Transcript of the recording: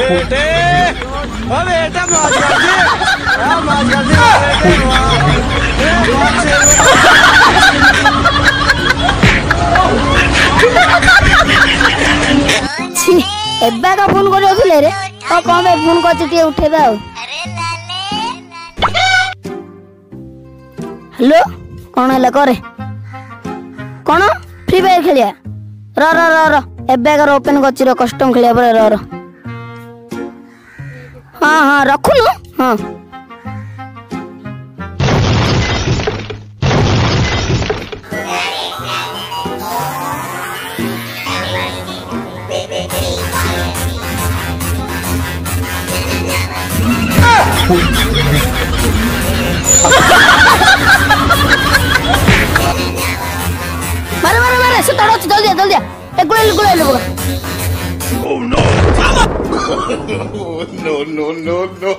बेटे ओ बेटा मौज कर दे मौज कर दे एबे का फोन कर रे और कौन बे फोन कर चिट्ठी उठे दाओ। हेलो कौन है करे कौन फ्री फायर खेलिया र र र र एबे का ओपन कर कस्टम खेलिया पर र र हाँ हाँ रखुनु हाँ मारे मारे मारे से तड़ो जल्दी जल्दी एक गुले लो Oh no no no no no